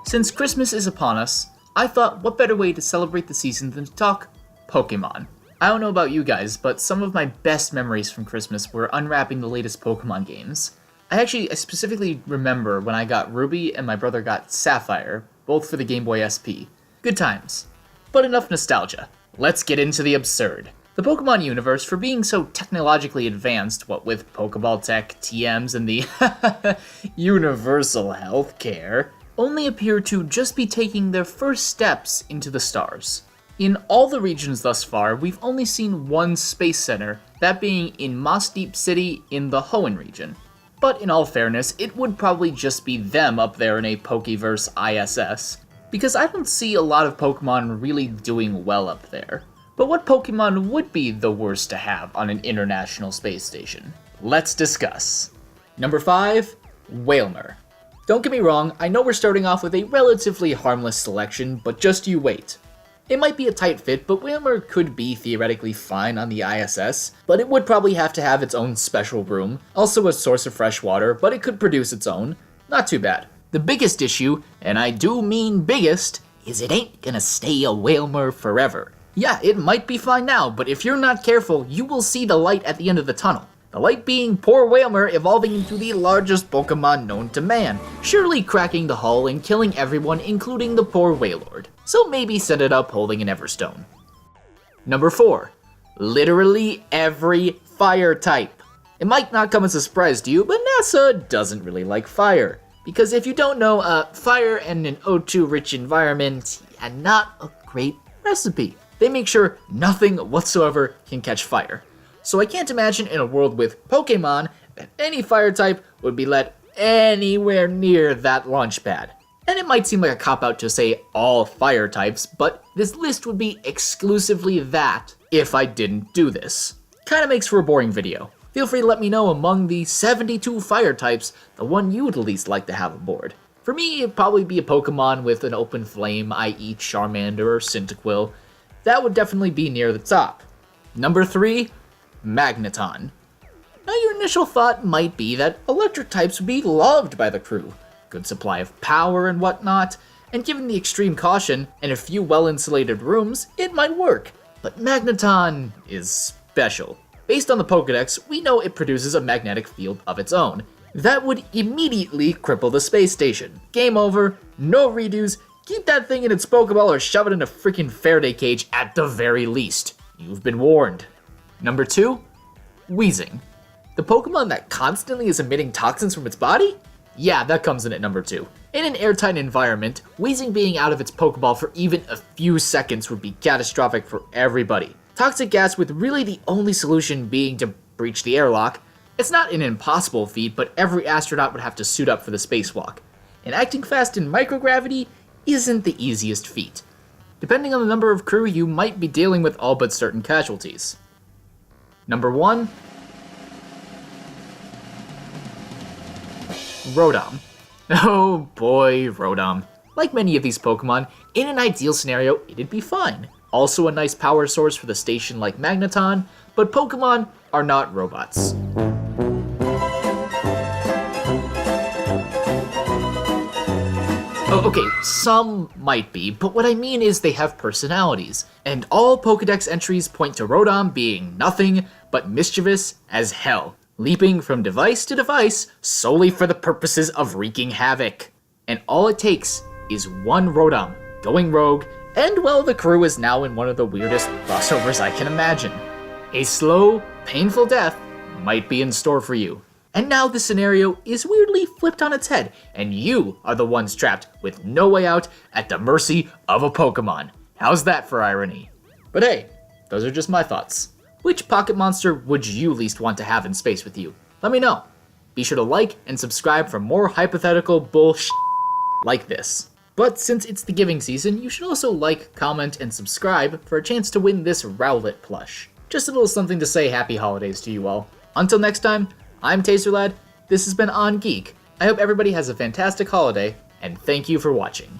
Since Christmas is upon us, I thought what better way to celebrate the season than to talk Pokemon. I don't know about you guys, but some of my best memories from Christmas were unwrapping the latest Pokemon games. I specifically remember when I got Ruby and my brother got Sapphire, both for the Game Boy SP. Good times. But enough nostalgia. Let's get into the absurd. The Pokemon universe, for being so technologically advanced, what with Pokeball tech, TMs, and the universal healthcare, only appear to just be taking their first steps into the stars. In all the regions thus far, we've only seen one space center, that being in Moss Deep City in the Hoenn region. But in all fairness, it would probably just be them up there in a Pokeverse ISS, because I don't see a lot of Pokemon really doing well up there. But what Pokemon would be the worst to have on an international space station? Let's discuss. Number 5, Wailmer. Don't get me wrong, I know we're starting off with a relatively harmless selection, but just you wait. It might be a tight fit, but Wailmer could be theoretically fine on the ISS, but it would probably have to have its own special room, also a source of fresh water, but it could produce its own. Not too bad. The biggest issue, and I do mean biggest, is it ain't gonna stay a Wailmer forever. Yeah, it might be fine now, but if you're not careful, you will see the light at the end of the tunnel. The light being poor Wailmer evolving into the largest Pokemon known to man, surely cracking the hull and killing everyone, including the poor Wailord. So maybe set it up holding an Everstone. Number 4, literally every fire type. It might not come as a surprise to you, but NASA doesn't really like fire. Because if you don't know, fire and an O2 rich environment, not a great recipe. They make sure nothing whatsoever can catch fire. So I can't imagine in a world with Pokemon that any fire type would be let anywhere near that launch pad. And it might seem like a cop-out to say all fire types, but this list would be exclusively that if I didn't do this. Kinda makes for a boring video. Feel free to let me know among the 72 fire types, the one you would least like to have aboard. For me, it'd probably be a Pokemon with an open flame, i.e. Charmander or Cyndaquil. That would definitely be near the top. Number 3, Magneton. Now your initial thought might be that electric types would be loved by the crew. Good supply of power and whatnot, and given the extreme caution and a few well-insulated rooms, it might work. But Magneton is special. Based on the Pokedex, we know it produces a magnetic field of its own. That would immediately cripple the space station. Game over, no redos, keep that thing in its Pokeball or shove it in a freaking Faraday cage at the very least. You've been warned. Number 2, Weezing. The Pokemon that constantly is emitting toxins from its body? Yeah, that comes in at number 2. In an airtight environment, Weezing being out of its Pokeball for even a few seconds would be catastrophic for everybody. Toxic gas with really the only solution being to breach the airlock. It's not an impossible feat, but every astronaut would have to suit up for the spacewalk. And acting fast in microgravity isn't the easiest feat. Depending on the number of crew, you might be dealing with all but certain casualties. Number 1, Rotom. Oh boy, Rotom. Like many of these Pokemon, in an ideal scenario, it'd be fine. Also a nice power source for the station like Magneton, but Pokemon are not robots. Oh, okay, some might be, but what I mean is they have personalities, and all Pokedex entries point to Rotom being nothing but mischievous as hell, leaping from device to device solely for the purposes of wreaking havoc. And all it takes is one Rotom going rogue, and well, the crew is now in one of the weirdest crossovers I can imagine. A slow, painful death might be in store for you. And now the scenario is weirdly flipped on its head, and you are the ones trapped with no way out at the mercy of a Pokemon. How's that for irony? But hey, those are just my thoughts. Which pocket monster would you least want to have in space with you? Let me know. Be sure to like and subscribe for more hypothetical bullshit like this. But since it's the giving season, you should also like, comment, and subscribe for a chance to win this Rowlet plush. Just a little something to say happy holidays to you all. Until next time, I'm Taserlad, this has been On Geek. I hope everybody has a fantastic holiday, and thank you for watching.